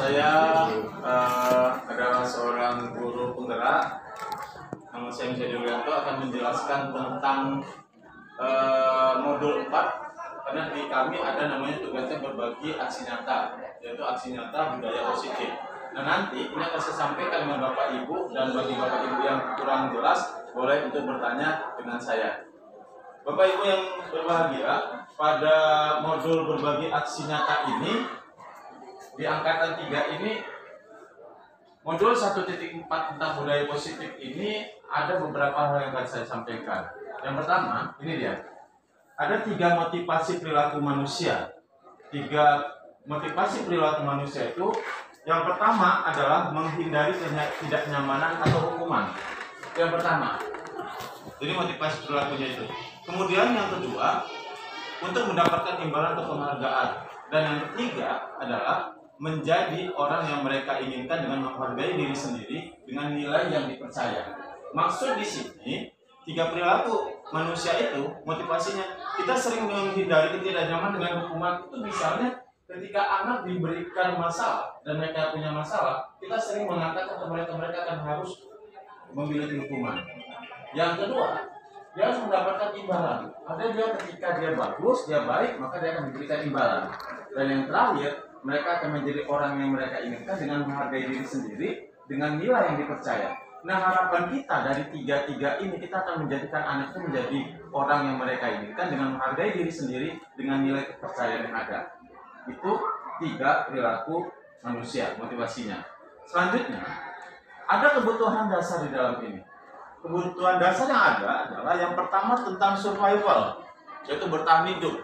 Saya adalah seorang guru penggerak. Nama saya Misyadi Rulianto akan menjelaskan tentang modul 4, karena di kami ada namanya tugasnya berbagi aksi nyata, yaitu aksi nyata budaya positif. Nah, nanti ini akan saya sampaikan dengan Bapak Ibu, dan bagi Bapak Ibu yang kurang jelas boleh untuk bertanya dengan saya. Bapak Ibu yang berbahagia, pada modul berbagi aksi nyata ini di angkatan 3 ini, modul 1.4 tentang budaya positif ini ada beberapa hal yang akan saya sampaikan. Yang pertama, ini dia. Ada 3 motivasi perilaku manusia. 3 motivasi perilaku manusia itu, yang pertama adalah menghindari ketidaknyamanan atau hukuman. Yang pertama. Jadi motivasi perilakunya itu. Kemudian yang kedua, untuk mendapatkan imbalan atau penghargaan. Dan yang ketiga adalah menjadi orang yang mereka inginkan dengan menghargai diri sendiri dengan nilai yang dipercaya. Maksud di sini, 3 perilaku manusia itu motivasinya, kita sering menghindari ketidaknyamanan dengan hukuman. Itu misalnya ketika anak diberikan masalah dan mereka punya masalah, kita sering mengatakan kepada mereka akan harus memiliki hukuman. Yang kedua, dia harus mendapatkan imbalan. Ada dia ketika dia bagus, dia baik, maka dia akan diberikan imbalan. Dan yang terakhir, mereka akan menjadi orang yang mereka inginkan dengan menghargai diri sendiri dengan nilai yang dipercaya. Nah, harapan kita dari 3 ini, kita akan menjadikan anak itu menjadi orang yang mereka inginkan dengan menghargai diri sendiri dengan nilai kepercayaan yang ada. Itu 3 perilaku manusia, motivasinya. Selanjutnya, ada kebutuhan dasar di dalam ini. Kebutuhan dasar yang ada adalah yang pertama tentang survival, yaitu bertahan hidup.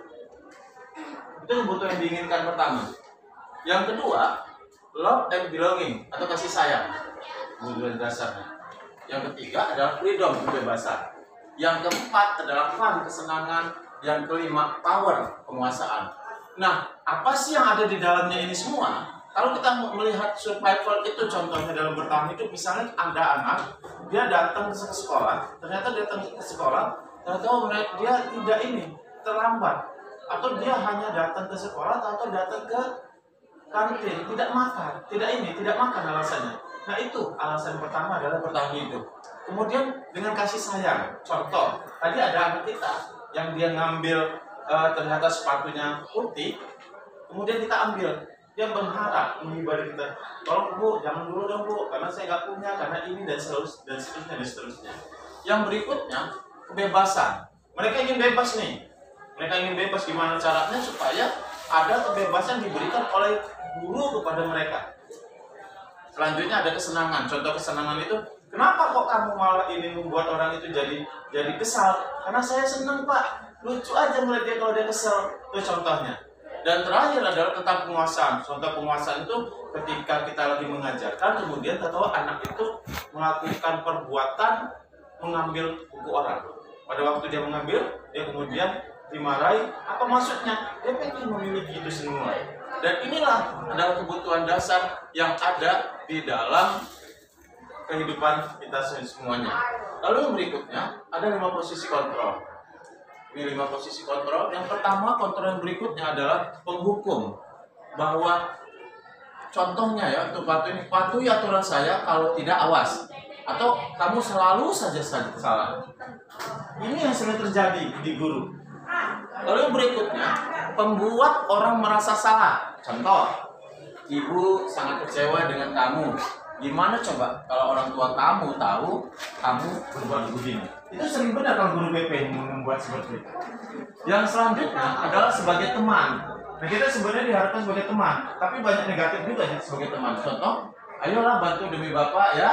Itu kebutuhan yang diinginkan pertama. Yang kedua, love and belonging atau kasih sayang, kebutuhan dasarnya. Yang ketiga adalah freedom, kebebasan. Yang keempat adalah fun, kesenangan. Yang kelima, power, penguasaan. Nah, apa sih yang ada di dalamnya ini semua? Kalau kita melihat survival itu, contohnya dalam bertahan hidup, misalnya ada anak, dia datang ke sekolah, ternyata dia tidak terlambat, atau dia hanya datang ke sekolah atau datang ke kantin, tidak makan alasannya. Nah, itu alasan pertama adalah bertahan hidup. Kemudian dengan kasih sayang. Contoh, tadi ada anak kita yang dia ngambil ternyata sepatunya putih, kemudian kita ambil. Dia berharap menghibari kita, tolong Bu, jangan dulu dong Bu, karena saya nggak punya, karena ini dan seterusnya. Yang berikutnya, kebebasan. Mereka ingin bebas nih. Mereka ingin bebas, gimana caranya supaya ada kebebasan diberikan oleh guru kepada mereka. Selanjutnya ada kesenangan. Contoh kesenangan itu, kenapa kok kamu malah ini membuat orang itu jadi kesal? Karena saya senang Pak, lucu aja melihat dia kalau dia kesal. Itu contohnya. Dan terakhir adalah tentang penguasaan. Contoh penguasaan itu ketika kita lagi mengajarkan, kemudian tahu anak itu melakukan perbuatan mengambil buku orang. Pada waktu dia mengambil, dia kemudian dimarahi. Apa maksudnya? Dia pengen memiliki itu semua. Dan inilah adalah kebutuhan dasar yang ada di dalam kehidupan kita semuanya. Lalu yang berikutnya ada 5 posisi kontrol. Ini 5 posisi kontrol. Yang pertama, kontrol yang berikutnya adalah penghukum. Bahwa contohnya ya, untuk patuhi aturan saya, kalau tidak awas. Atau kamu selalu saja salah. Ini yang sering terjadi di guru. Lalu yang berikutnya, pembuat orang merasa salah. Contoh, ibu sangat kecewa dengan kamu. Gimana coba kalau orang tua kamu tahu kamu berbuat begini? Itu sering benar kalau guru BP membuat seperti itu. Yang selanjutnya adalah sebagai teman. Nah, kita sebenarnya diharapkan sebagai teman, tapi banyak negatif juga ya sebagai teman. Contoh, ayolah bantu demi Bapak ya.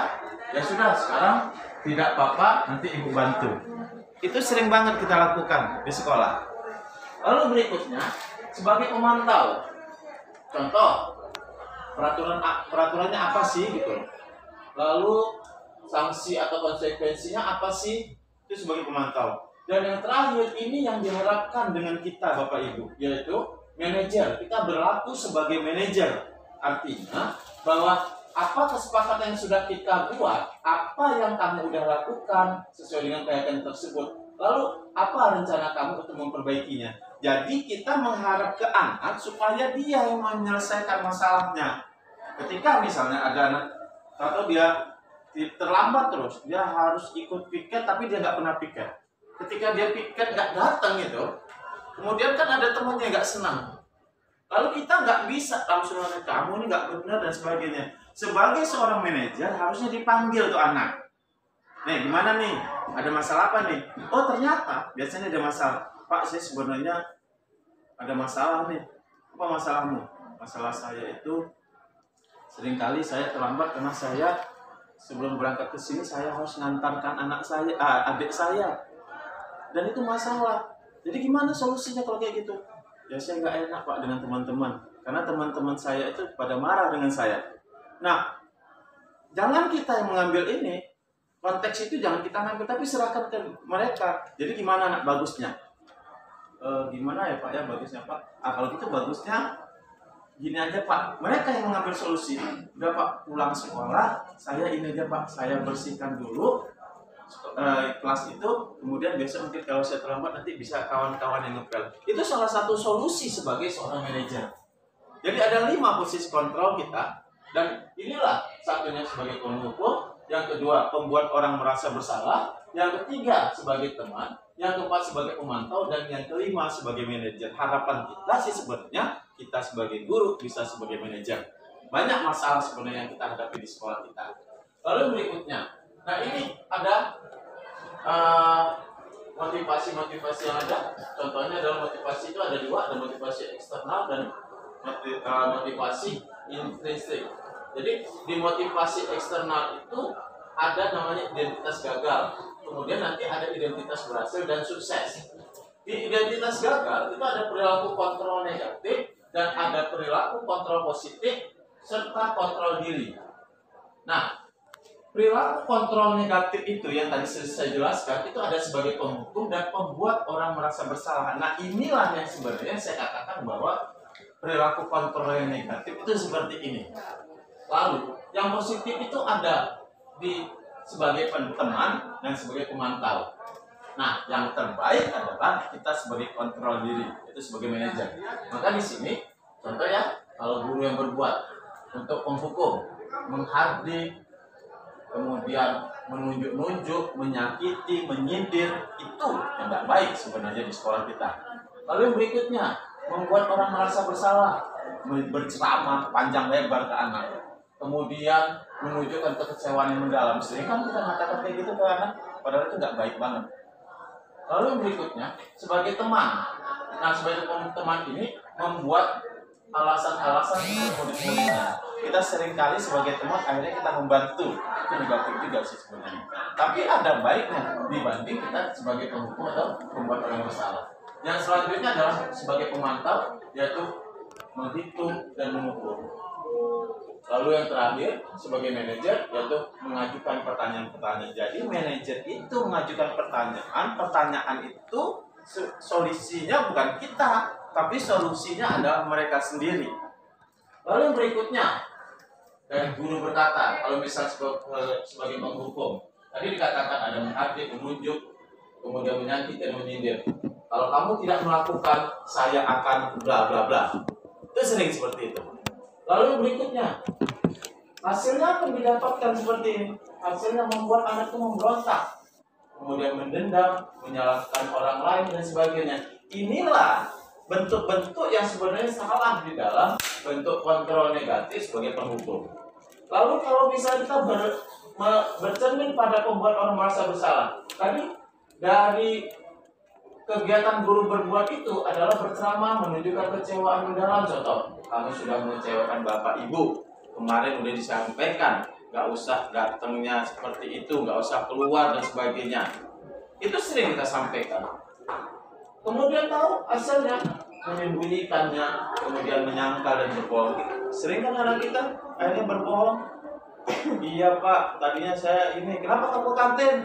Ya sudah, sekarang tidak Bapak, nanti Ibu bantu. Itu sering banget kita lakukan di sekolah. Lalu berikutnya, sebagai pemantau. Contoh, peraturannya apa sih gitu. Lalu sanksi atau konsekuensinya apa sih? Itu sebagai pemantau. Dan yang terakhir ini yang diharapkan dengan kita Bapak Ibu, yaitu manajer. Kita berlaku sebagai manajer. Artinya bahwa apa kesepakatan yang sudah kita buat, apa yang kamu udah lakukan sesuai dengan keyakinan tersebut, lalu apa rencana kamu untuk memperbaikinya. Jadi kita mengharap ke anak supaya dia yang menyelesaikan masalahnya. Ketika misalnya ada anak atau dia terlambat terus, dia harus ikut piket tapi dia nggak pernah piket. Ketika dia piket nggak datang itu, kemudian kan ada temannya nggak senang. Lalu kita nggak bisa langsung ngomong kamu ini nggak benar dan sebagainya. Sebagai seorang manajer harusnya dipanggil tuh anak. Nih gimana nih? Ada masalah apa nih? Oh ternyata biasanya ada masalah. Pak saya sebenarnya ada masalah nih. Apa masalahmu? Masalah saya itu seringkali saya terlambat karena saya sebelum berangkat ke sini saya harus ngantarkan adik saya. Dan itu masalah. Jadi gimana solusinya kalau kayak gitu? Ya saya nggak enak Pak dengan teman-teman. Karena teman-teman saya itu pada marah dengan saya. Nah, jangan kita yang mengambil ini. Konteks itu jangan kita ngambil, tapi serahkan ke mereka. Jadi gimana anak bagusnya? Gimana ya Pak ya bagusnya Pak? Kalau gitu bagusnya gini aja Pak. Mereka yang mengambil solusi. Udah Pak pulang sekolah, saya ini aja Pak. Saya bersihkan dulu kelas itu, kemudian besok mungkin kalau saya terlambat nanti bisa kawan-kawan yang ngepel. Itu salah satu solusi sebagai seorang manajer. Jadi ada 5 posisi kontrol kita, dan inilah satunya sebagai penghukum, yang kedua pembuat orang merasa bersalah, yang ketiga sebagai teman, yang keempat sebagai pemantau, dan yang kelima sebagai manajer. Harapan kita sih sebenarnya kita sebagai guru bisa sebagai manajer. Banyak masalah sebenarnya yang kita hadapi di sekolah kita. Lalu berikutnya, nah ini ada motivasi-motivasi yang ada. Contohnya adalah motivasi itu ada 2, ada motivasi eksternal dan motivasi intrinsik. Jadi di motivasi eksternal itu ada namanya identitas gagal. Kemudian nanti ada identitas berhasil dan sukses. Di identitas gagal itu ada perilaku kontrol negatif dan ada perilaku kontrol positif serta kontrol diri. Nah, perilaku kontrol negatif itu yang tadi saya jelaskan itu ada sebagai penghukum dan pembuat orang merasa bersalah. Nah inilah yang sebenarnya saya katakan bahwa perilaku kontrol yang negatif itu seperti ini. Lalu yang positif itu ada di sebagai teman dan sebagai pemantau. Nah yang terbaik adalah kita sebagai kontrol diri, itu sebagai manajer. Maka di sini contoh ya, kalau guru yang berbuat untuk penghukum, menghardik, kemudian menunjuk-nunjuk, menyakiti, menyindir, itu yang tidak baik sebenarnya di sekolah kita. Lalu yang berikutnya, membuat orang merasa bersalah, berceramah panjang lebar ke anak, kemudian menunjukkan kekecewaan yang mendalam. Sering kan kita mengatakan kayak gitu ke anak, padahal itu tidak baik banget. Lalu yang berikutnya, sebagai teman. Nah, sebagai teman ini membuat alasan-alasan murid-muridnya. Kita seringkali sebagai teman akhirnya kita membantu. Itu negatif juga sih sebenarnya. Tapi ada baiknya dibanding kita sebagai penghukum atau membuat orang bersalah. Yang selanjutnya adalah sebagai pemantau, yaitu menghitung dan mengukur. Lalu yang terakhir sebagai manajer, yaitu mengajukan pertanyaan-pertanyaan. Jadi manajer itu mengajukan pertanyaan itu solusinya bukan kita, tapi solusinya adalah mereka sendiri. Lalu yang berikutnya, dari guru berkata, kalau misal sebagai penghukum, tadi dikatakan ada menghardik, menunjuk, kemudian menyakiti dan menyindir. Kalau kamu tidak melakukan, saya akan bla bla bla. Itu sering seperti itu. Lalu yang berikutnya, hasilnya akan didapatkan seperti ini. Hasilnya membuat anak itu memberontak, kemudian mendendam, menyalahkan orang lain dan sebagainya. Inilah bentuk-bentuk yang sebenarnya salah di dalam bentuk kontrol negatif sebagai penghukum. Lalu kalau bisa kita bercermin pada pembuat orang merasa bersalah. Tadi dari kegiatan guru berbuat itu adalah berceramah, menunjukkan kecewaan mendalam. Contoh, kamu sudah mengecewakan bapak ibu. Kemarin udah disampaikan, nggak usah datangnya seperti itu, nggak usah keluar dan sebagainya. Itu sering kita sampaikan. Kemudian tahu hasilnya, menyembunyikannya, kemudian menyangkal dan berbohong. Sering kan anak kita akhirnya berbohong. Iya Pak, tadinya saya ini. Kenapa kamu kantin?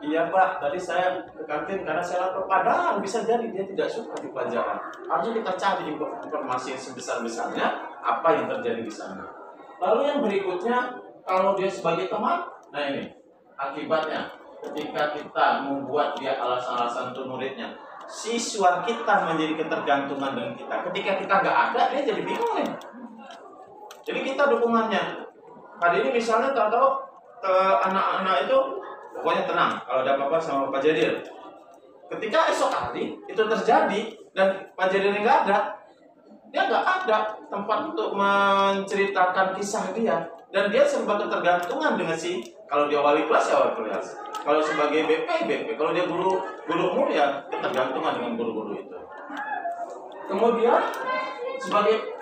Iya Pak, tadi saya ke kantin karena saya lapar. Padahal bisa jadi dia tidak suka di pelajaran. Harusnya kita cari informasi yang sebesar-besarnya apa yang terjadi di sana. Lalu yang berikutnya, kalau dia sebagai teman, nah ini akibatnya ketika kita membuat dia alasan-alasan untuk muridnya, siswa kita menjadi ketergantungan dengan kita. Ketika kita nggak ada, dia jadi bingung nih. Jadi kita dukungannya. Hari ini misalnya tahu anak-anak itu pokoknya tenang kalau ada apa-apa sama Pak Jadir. Ketika esok hari itu terjadi dan Pak Jadir nggak ada, dia nggak ada tempat untuk menceritakan kisah dia, dan dia serba ketergantungan dengan kalau dia wali kelas ya wali kelas, kalau sebagai BP, kalau dia guru umum ya ketergantungan dengan guru-guru itu. Kemudian sebagai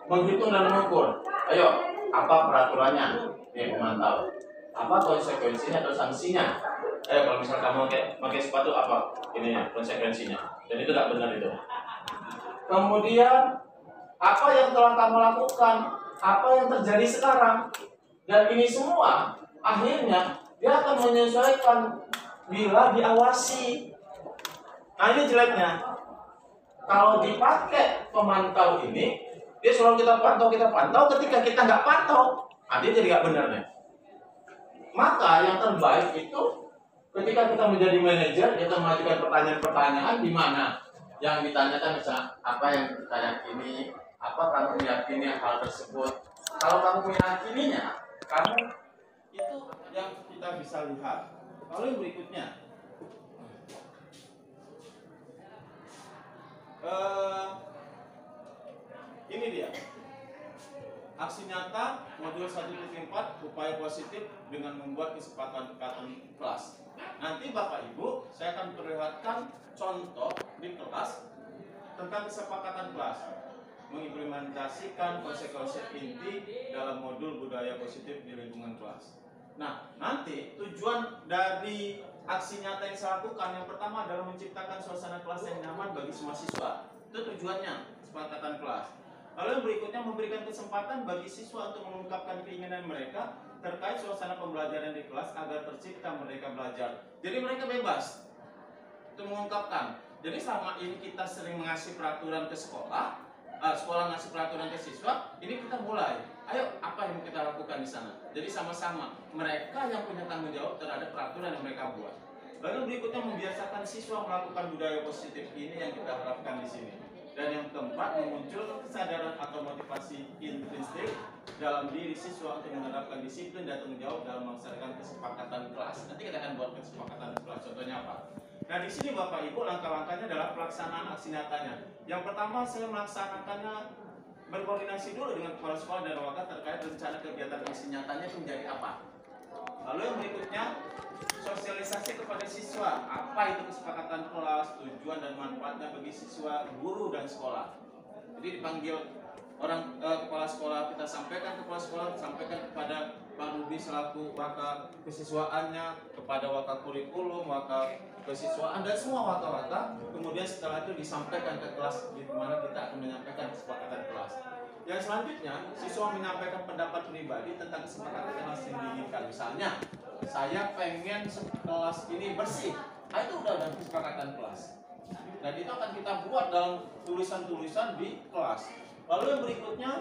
menghitung dan mengukur, ayo apa peraturannya, pemantau, apa konsekuensinya atau sanksinya. Kalau misal kamu pakai sepatu apa ini konsekuensinya, dan itu nggak benar itu. Kemudian apa yang telah kamu lakukan, apa yang terjadi sekarang, dan ini semua akhirnya dia akan menyesuaikan bila diawasi. Nah ini jeleknya, kalau dipakai pemantau ini, dia selalu kita pantau, ketika kita nggak pantau, dia jadi nggak benar nih. Maka yang terbaik itu ketika kita menjadi manajer, kita mengajukan pertanyaan-pertanyaan di mana yang ditanyakan misalnya apa yang kita yakini, apa kamu meyakini hal tersebut. Kalau kamu meyakininya, kamu itu yang kita bisa lihat. Lalu yang berikutnya, ini dia aksi nyata modul 1.4 upaya positif dengan membuat kesepakatan kelas. Nanti Bapak Ibu saya akan perlihatkan contoh di kelas tentang kesepakatan kelas, mengimplementasikan konsep-konsep inti dalam modul budaya positif di lingkungan kelas. Nah, nanti tujuan dari aksi nyata yang saya lakukan yang pertama adalah menciptakan suasana kelas yang nyaman bagi semua siswa. Itu tujuannya, kesepakatan kelas. Lalu yang berikutnya memberikan kesempatan bagi siswa untuk mengungkapkan keinginan mereka terkait suasana pembelajaran di kelas agar tercipta mereka belajar. Jadi mereka bebas untuk mengungkapkan. Jadi selama ini kita sering mengasih peraturan ke sekolah, sekolah ngasih peraturan ke siswa, ini kita mulai. Ayo, apa yang kita lakukan di sana? Jadi sama-sama mereka yang punya tanggung jawab terhadap peraturan yang mereka buat. Lalu berikutnya membiasakan siswa melakukan budaya positif ini yang kita harapkan di sini. Dan yang keempat, memunculkan kesadaran atau motivasi intrinsik dalam diri siswa untuk menerapkan disiplin dan tanggung jawab dalam melaksanakan kesepakatan kelas. Nanti kita akan buat kesepakatan kelas. Contohnya apa? Nah di sini Bapak Ibu langkah-langkahnya adalah pelaksanaan aksi nyatanya. Yang pertama saya melaksanakannya berkoordinasi dulu dengan kepala sekolah dan wakil terkait rencana kegiatan aksi nyatanya itu menjadi apa. Lalu yang berikutnya sosialisasi kepada siswa, apa itu kesepakatan kelas, tujuan dan manfaatnya bagi siswa, guru dan sekolah. Jadi dipanggil orang kepala sekolah, kita sampaikan ke kepala sekolah, sampaikan kepada Pak Rubi selaku wakil kesiswaannya, kepada wakil kurikulum, wakil kesiswaan dan semua wakil-wakil. Kemudian setelah itu disampaikan ke kelas di mana kita akan menyampaikan kesepakatan kelas. Yang selanjutnya, siswa menyampaikan pendapat pribadi tentang kesepakatan kelas yang diinginkan. Misalnya, saya pengen kelas ini bersih. Nah, itu udah dalam kesepakatan kelas. Dan itu akan kita buat dalam tulisan-tulisan di kelas. Lalu yang berikutnya,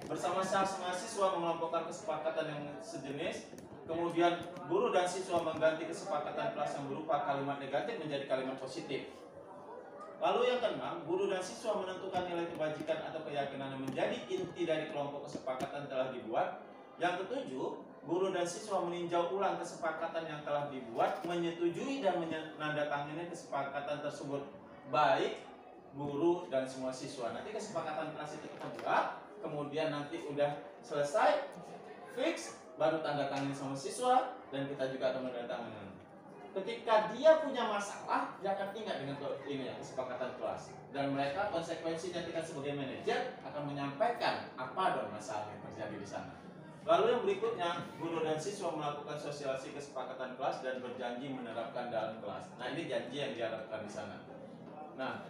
bersama-sama siswa mengelompokkan kesepakatan yang sejenis. Kemudian guru dan siswa mengganti kesepakatan kelas yang berupa kalimat negatif menjadi kalimat positif. Lalu yang keenam, guru dan siswa menentukan nilai kebajikan atau keyakinan yang menjadi inti dari kelompok kesepakatan telah dibuat. Yang ketujuh, guru dan siswa meninjau ulang kesepakatan yang telah dibuat, menyetujui dan menandatangani kesepakatan tersebut, baik guru dan semua siswa. Nanti kesepakatan kelas itu kita buat, kemudian nanti udah selesai, fix, baru tanda tangan sama siswa, dan kita juga akan menandatangani. Ketika dia punya masalah, dia akan ingat dengan ini ya, kesepakatan kelas. Dan mereka konsekuensinya kita sebagai manajer akan menyampaikan apa dong masalah yang terjadi di sana. Lalu yang berikutnya, guru dan siswa melakukan sosialisasi kesepakatan kelas dan berjanji menerapkan dalam kelas. Nah ini janji yang diharapkan di sana. Nah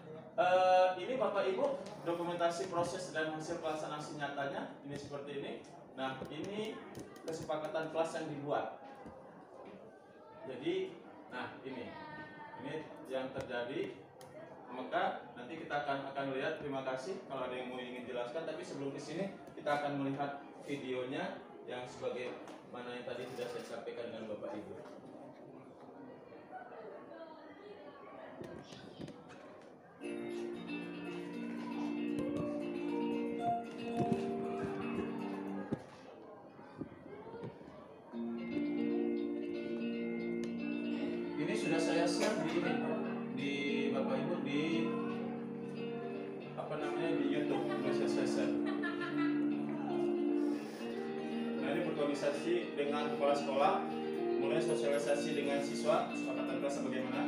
ini Bapak Ibu dokumentasi proses dan hasil pelaksanaan nyatanya ini seperti ini. Nah ini kesepakatan kelas yang dibuat. Jadi nah ini yang terjadi. Maka nanti kita akan lihat. Terima kasih kalau ada yang mau ingin jelaskan. Tapi sebelum kesini kita akan melihat videonya yang sebagai mana yang tadi sudah saya sampaikan dengan Bapak Ibu. berorganisasi dengan kepala sekolah, kemudian sosialisasi dengan siswa, kesepakatan kelas bagaimana,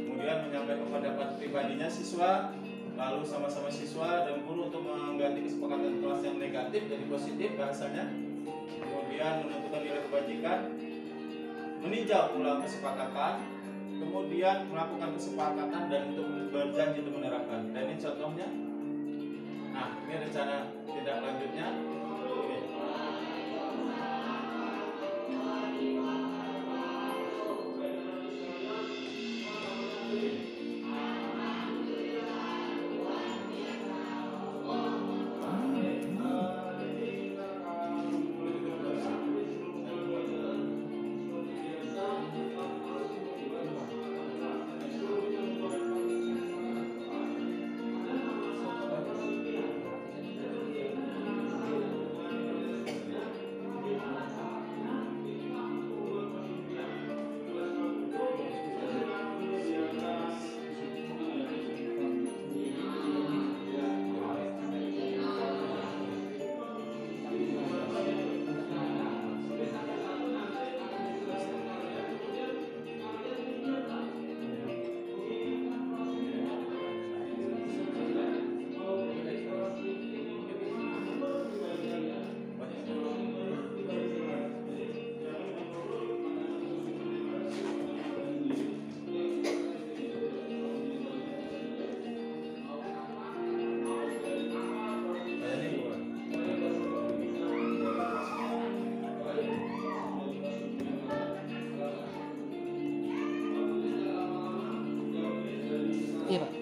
kemudian menyampaikan pendapat pribadinya siswa, lalu sama-sama siswa dan guru untuk mengganti kesepakatan kelas yang negatif jadi positif bahasanya, kemudian menentukan nilai kebajikan, meninjau ulang kesepakatan, kemudian melakukan kesepakatan dan untuk berjanji untuk menerapkan. Dan ini contohnya. Nah, ini rencana tindak lanjutnya. Iya, Pak.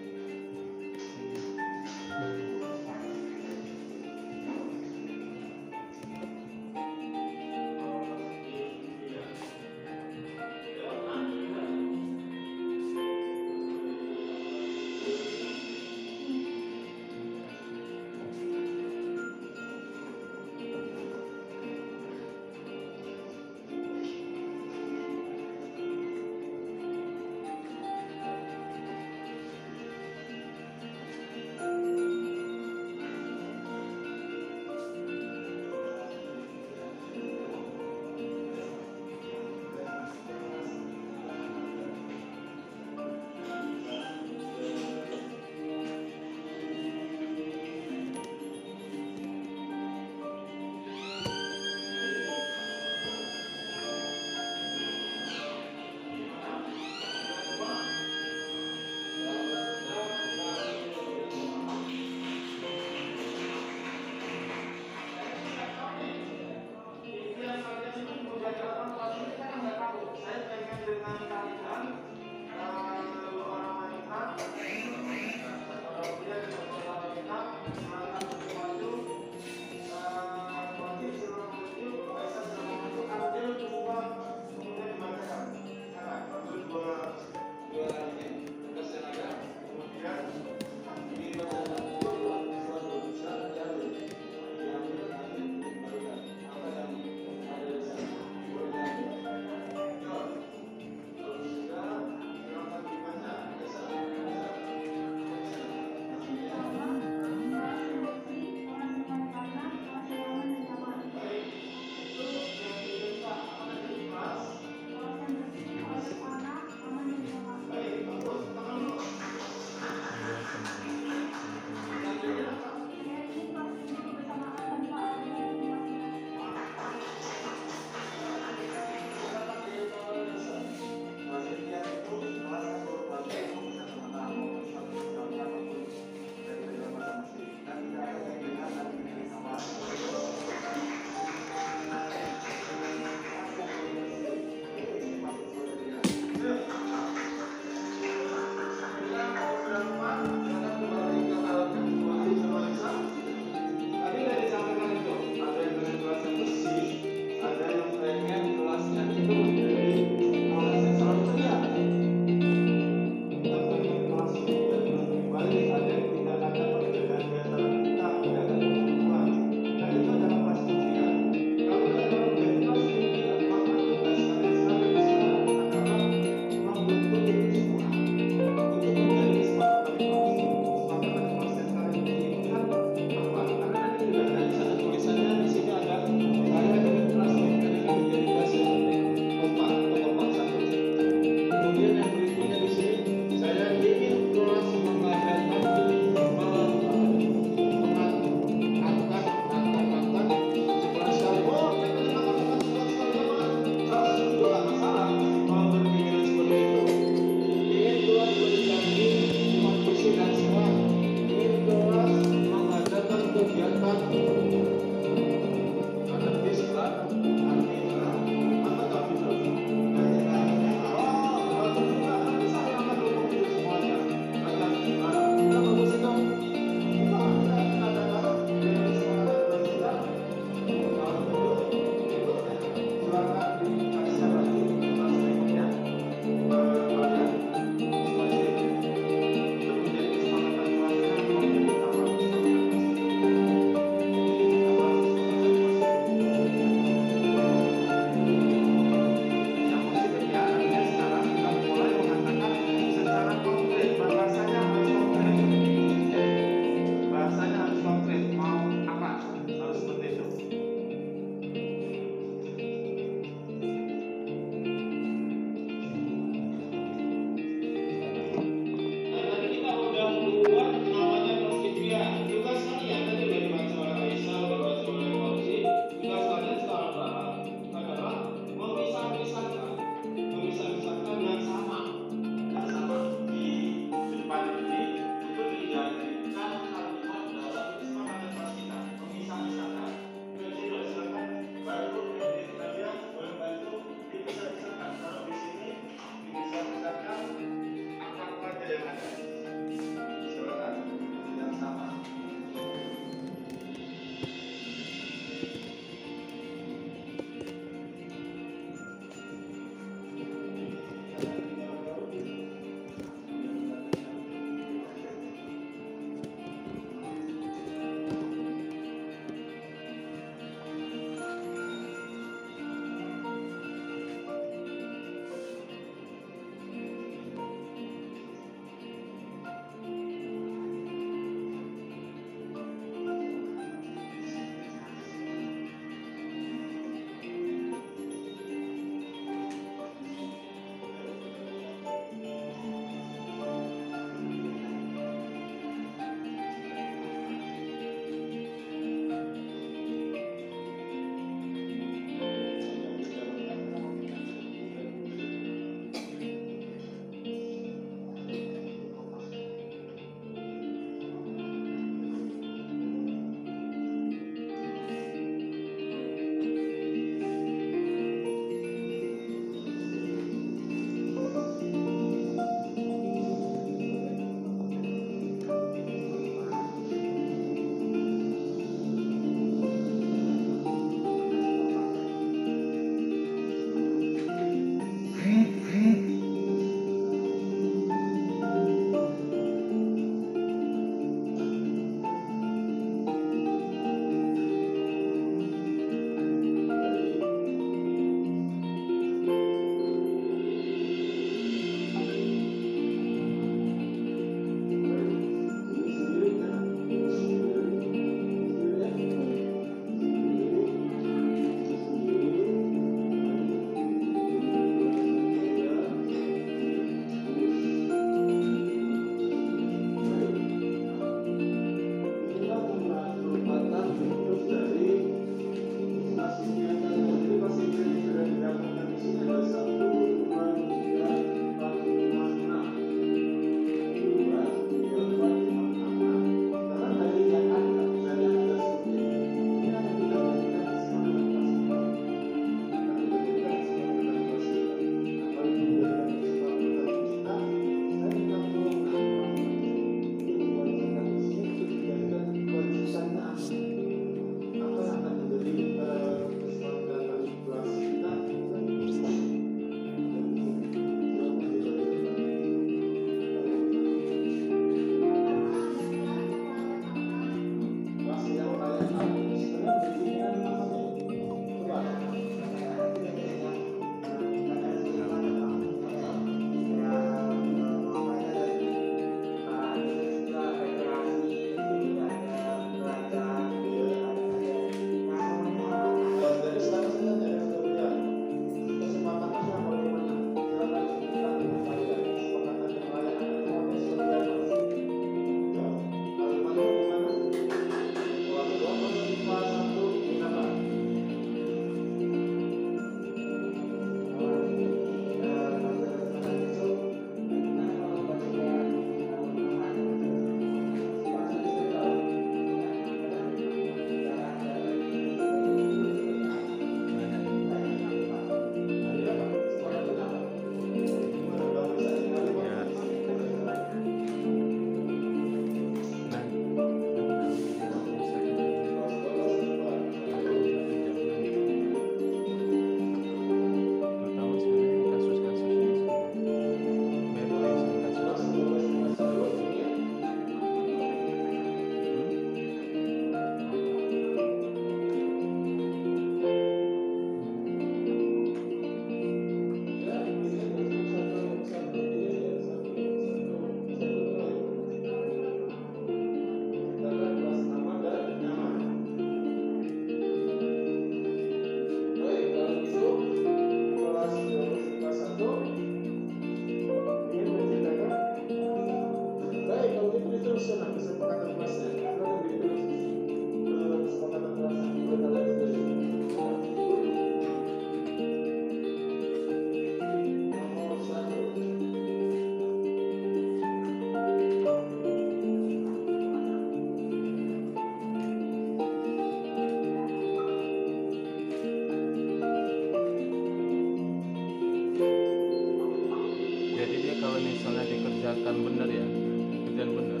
pekerjaan bener ya, pekerjaan bener,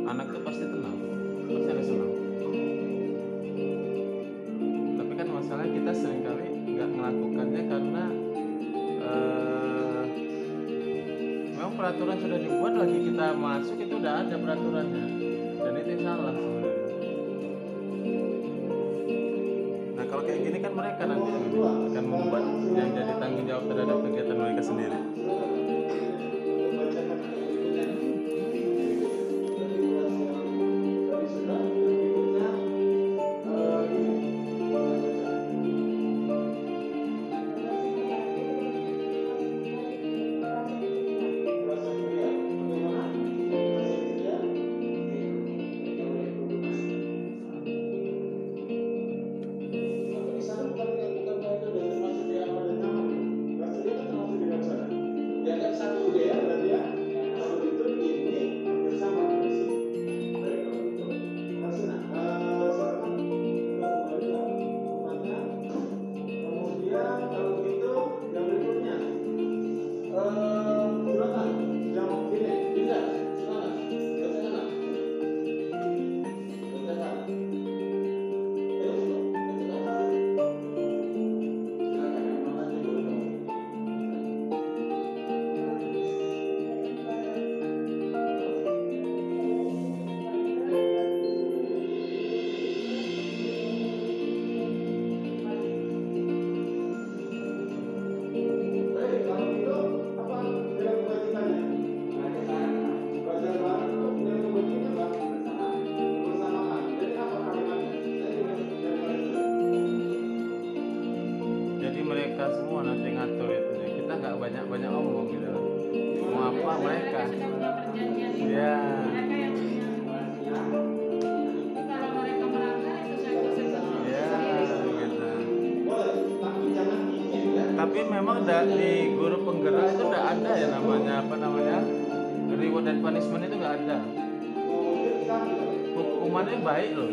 anak tuh pasti tenang, pasti ada senang. Tapi kan masalahnya kita seringkali nggak melakukannya karena memang peraturan sudah dibuat, lagi kita masuk itu udah ada peraturannya, dan itu yang salah sebenarnya. Nah kalau kayak gini kan mereka nanti akan membuat yang jadi tanggung jawab terhadap kegiatan mereka sendiri. Mereka semua nanti ngatur itu, kita nggak banyak omong gitu, mau apa mereka ya. Mereka yang punya. Kalau mereka melanggar itu saya Gitu. Tapi memang di guru penggerak itu udah ada ya namanya reward dan punishment, itu nggak ada. Hukumannya baik loh.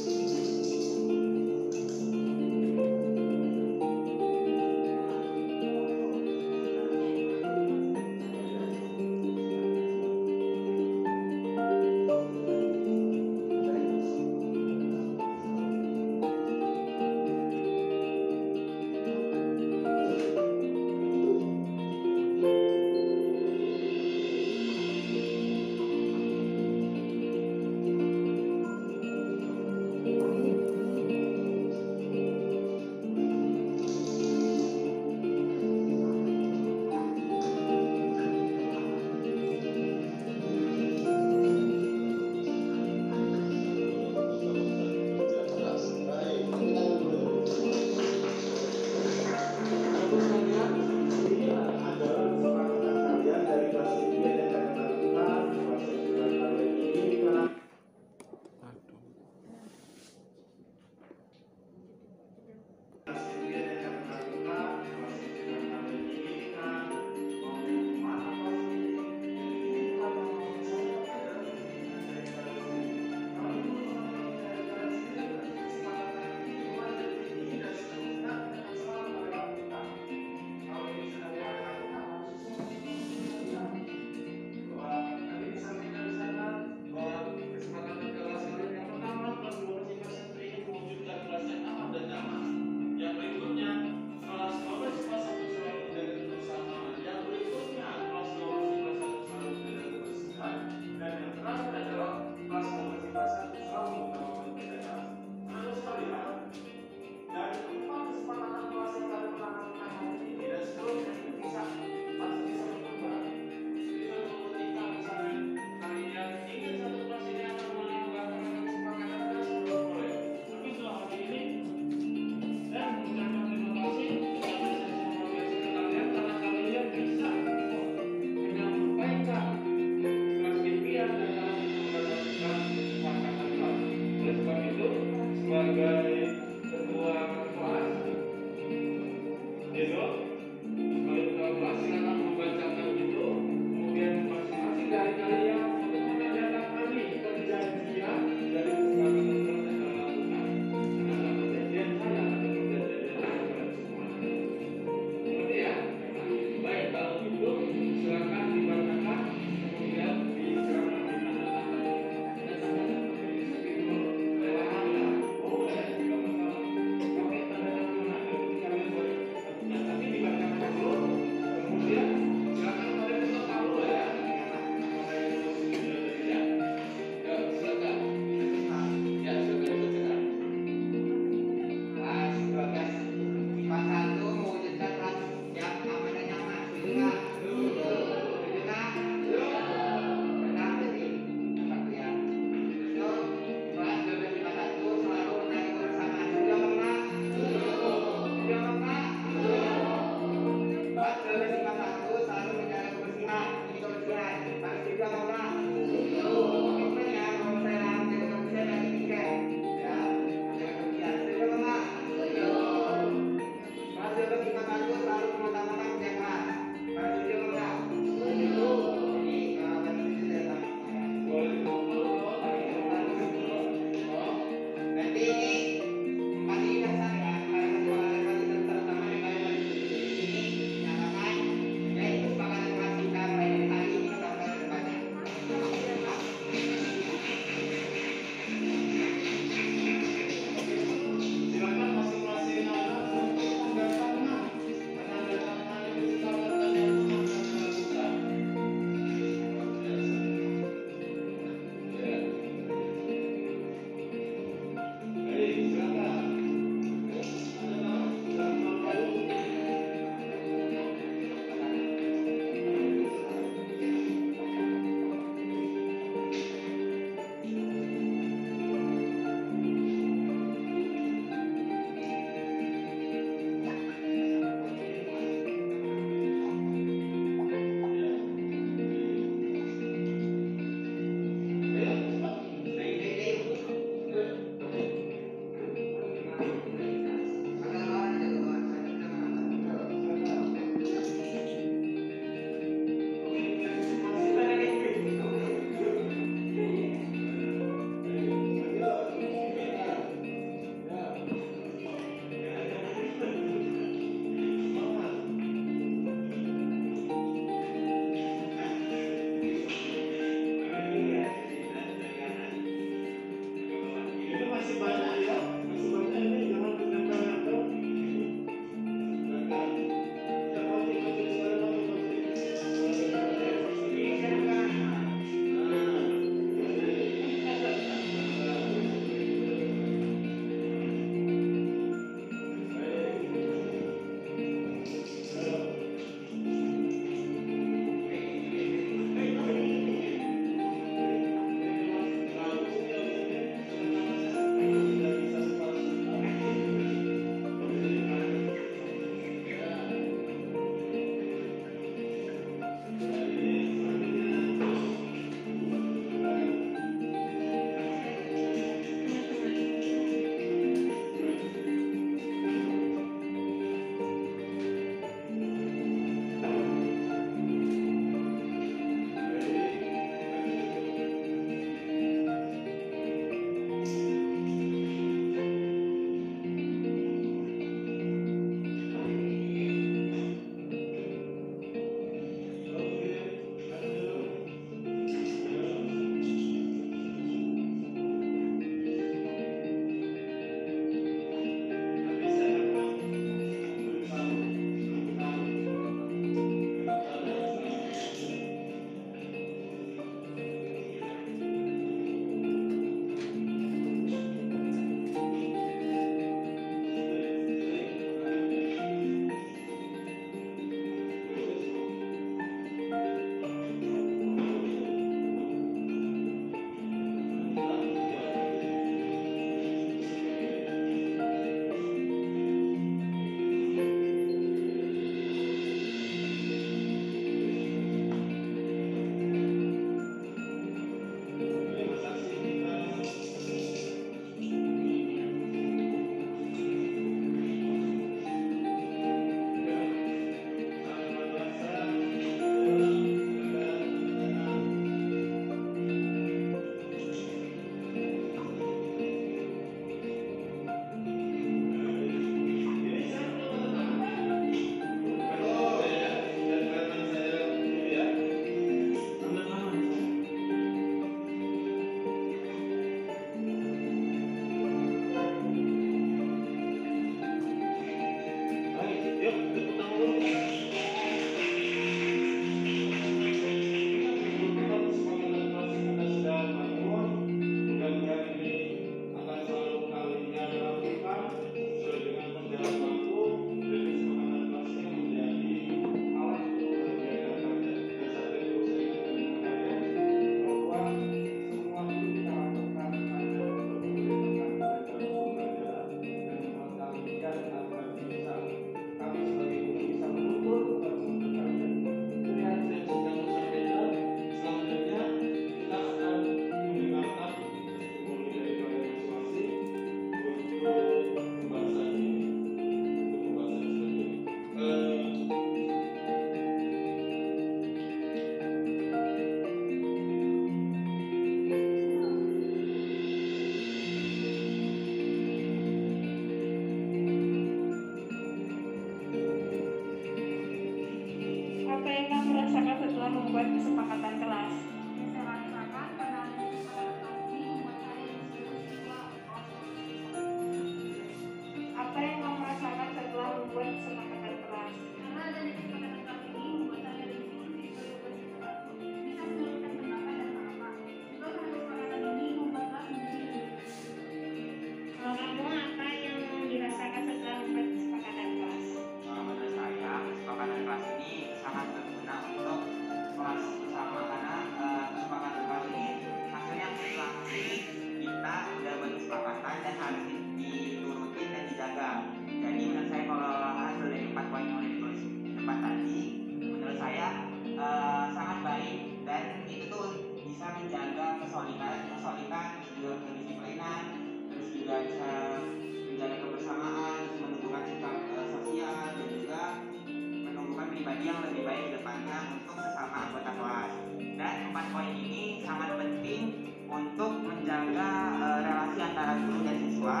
yang lebih baik ke depannya untuk sesama anggota kelas. Dan 4 poin ini sangat penting untuk menjaga relasi antara guru dan siswa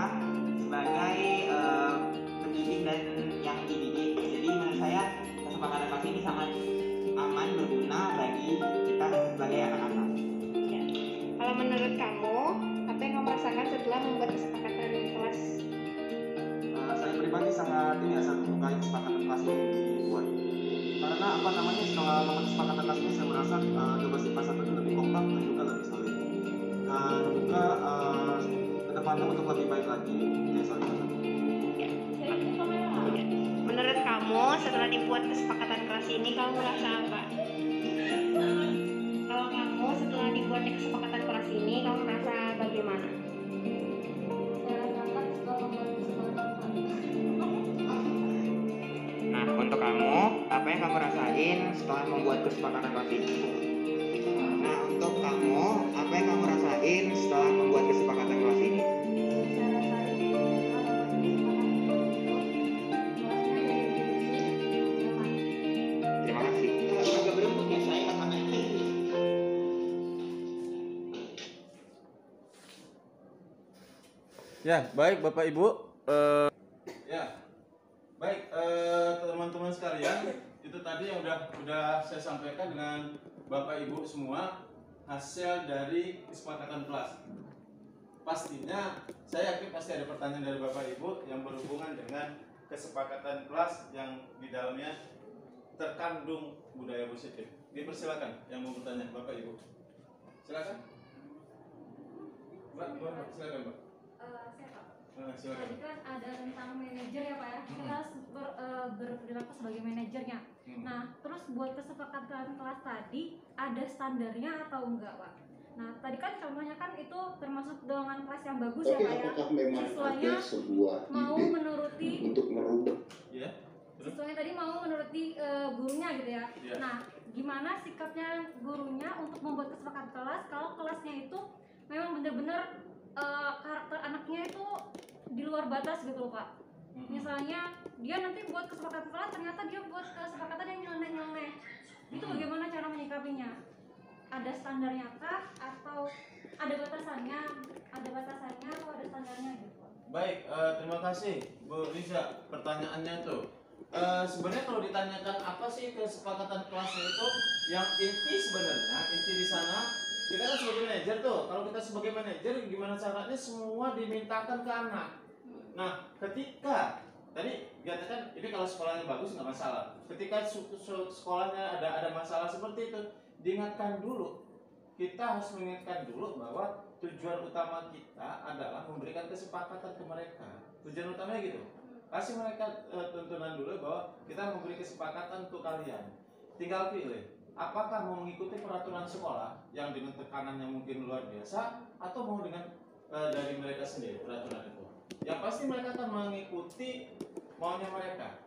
sebagai pendidik dan yang dididik. Jadi menurut saya kesepakatan kelas ini sangat aman, berguna bagi kita sebagai anak-anak. Ya. Kalau menurut kamu, apa yang kamu rasakan setelah membuat kesepakatan kelas? Saya pribadi sangat menyukai kesepakatan kelas yang dibuat. Karena setelah membuat kesepakatan kelas ini saya merasa Jabar Sipa 1 itu lebih kompak dan juga lebih solid. Dan juga kedepannya untuk lebih baik lagi ya saling mengerti. Menurut kamu, setelah dibuat kesepakatan kelas ini, kamu merasa apa? Kalau kamu setelah dibuatnya kesepakatan kelas ini, kamu merasa bagaimana? Nah, untuk kamu, apa yang kamu rasain setelah membuat kesepakatan kelas ini? Nah, untuk kamu, apa yang kamu rasain setelah membuat kesepakatan kelas ini? Terima kasih. Agak beruntung ya saya sama ini. Ya, baik Bapak Ibu. Ya, baik teman-teman sekalian, itu tadi yang udah saya sampaikan dengan Bapak Ibu semua hasil dari kesepakatan kelas. Pastinya saya yakin pasti ada pertanyaan dari Bapak Ibu yang berhubungan dengan kesepakatan kelas yang di dalamnya terkandung budaya positif. Dipersilakan yang mau bertanya Bapak Ibu. Silakan. Mbak, silakan Mbak. Saya Pak. Silakan. Tadi kan ada tentang manajer ya Pak ya. Kita harus berperilaku sebagai manajernya. Nah, terus buat kesepakatan kelas tadi ada standarnya atau enggak Pak? Nah, tadi kan contohnya kan itu termasuk dengan kelas yang bagus ya Tapi Pak ya. apakah memang Siswanya ada sebuah mau ide menuruti untuk merubah? Ya. siswanya tadi mau menuruti gurunya gitu ya. Iya. Nah, gimana sikapnya gurunya untuk membuat kesepakatan kelas kalau kelasnya itu memang benar-benar karakter anaknya itu di luar batas gitu loh Pak. Misalnya dia nanti buat kesepakatan kelas ternyata dia buat kesepakatan yang nyeleneh-nyeleneh. Itu bagaimana cara menyikapinya? Ada standarnya kah atau ada batasannya? Ada batasannya atau ada standarnya gitu Pak? Baik, terima kasih Bu Riza. Pertanyaannya tuh sebenarnya kalau ditanyakan apa sih kesepakatan kelasnya itu, yang inti sebenarnya inti di sana kita kan sebagai manajer tuh. Kalau kita sebagai manajer gimana caranya semua dimintakan ke anak. Nah, ketika tadi dikatakan ini kalau sekolahnya bagus nggak masalah. Ketika sekolahnya ada masalah seperti itu, diingatkan dulu. Kita harus mengingatkan dulu bahwa tujuan utama kita adalah memberikan kesepakatan ke mereka. Tujuan utamanya gitu. Kasih mereka tuntunan dulu bahwa kita memberi kesepakatan untuk kalian. Tinggal pilih, apakah mau mengikuti peraturan sekolah yang dengan tekanan yang mungkin luar biasa, atau mau dengan dari mereka sendiri peraturan itu. Yang pasti mereka akan mengikuti maunya mereka.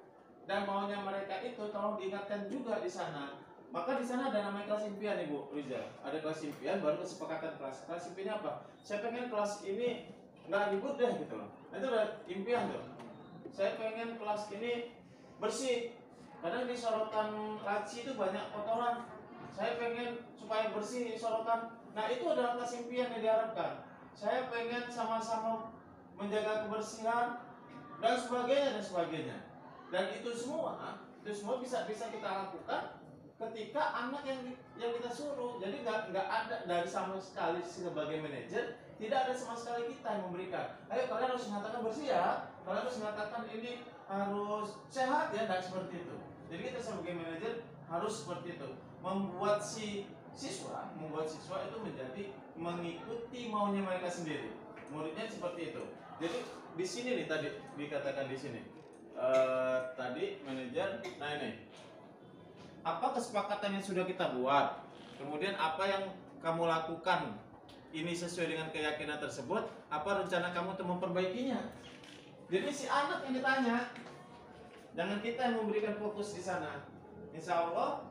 Dan maunya mereka itu tolong diingatkan juga di sana. Maka di sana ada namanya kelas impian Ibu Riza. Ada kelas impian baru kesepakatan kelas. Kelas impiannya apa? Saya pengen kelas ini nggak ribut deh gitu loh. Nah, itu udah impian tuh. Saya pengen kelas ini bersih. Kadang di sorotan laci itu banyak kotoran. Saya pengen supaya bersih sorotan. Nah, itu adalah kelas impian yang diharapkan. Saya pengen sama-sama menjaga kebersihan dan sebagainya dan sebagainya. Dan itu semua bisa kita lakukan ketika anak yang kita suruh. Jadi nggak ada dari sama sekali sebagai manajer, tidak ada sama sekali kita yang memberikan. Ayo kalian harus mengatakan bersih ya, kalian harus mengatakan ini harus sehat ya, nggak seperti itu. Jadi kita sebagai manajer harus seperti itu, membuat siswa itu menjadi mengikuti maunya mereka sendiri. Muridnya seperti itu. Jadi di sini nih tadi dikatakan di sini tadi manajer, nah ini apa kesepakatan yang sudah kita buat, kemudian apa yang kamu lakukan ini sesuai dengan keyakinan tersebut, apa rencana kamu untuk memperbaikinya. Jadi si anak yang ditanya, jangan kita yang memberikan fokus di sana. Insya Allah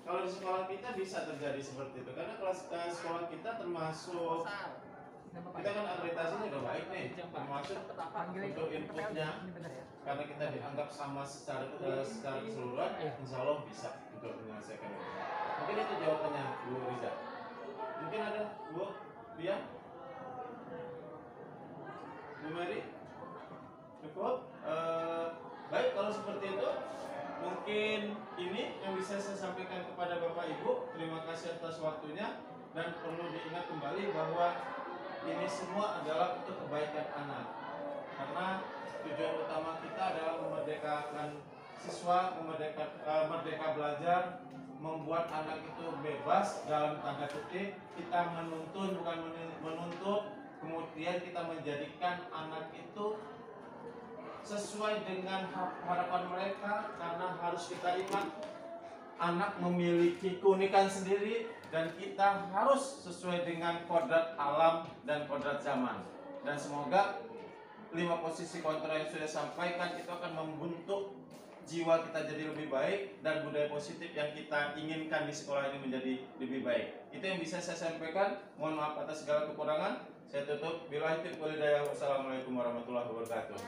kalau di sekolah kita bisa terjadi seperti itu, karena kelas sekolah kita termasuk Kita kan akreditasinya udah baik nih, termasuk untuk inputnya, karena kita dianggap sama secara keseluruhan, insya Allah bisa untuk menyelesaikan itu. Mungkin itu jawabannya Bu Riza. Mungkin ada Bu Lia, Bu Mary, cukup. Baik, kalau seperti itu mungkin ini yang bisa saya sampaikan kepada Bapak Ibu. Terima kasih atas waktunya, dan perlu diingat kembali bahwa ini semua adalah untuk kebaikan anak, karena tujuan utama kita adalah memerdekakan siswa, merdeka belajar, membuat anak itu bebas dalam tanda kutip. Kita menuntun bukan menuntut, kemudian kita menjadikan anak itu sesuai dengan harapan mereka, karena harus kita ingat anak memiliki keunikan sendiri dan kita harus sesuai dengan kodrat alam dan kodrat zaman. Dan semoga 5 posisi kontrol yang sudah sampaikan itu akan membentuk jiwa kita jadi lebih baik, dan budaya positif yang kita inginkan di sekolah ini menjadi lebih baik. Itu yang bisa saya sampaikan. Mohon maaf atas segala kekurangan. Saya tutup. Billahi taufiq wal hidayah. Wassalamualaikum warahmatullahi wabarakatuh.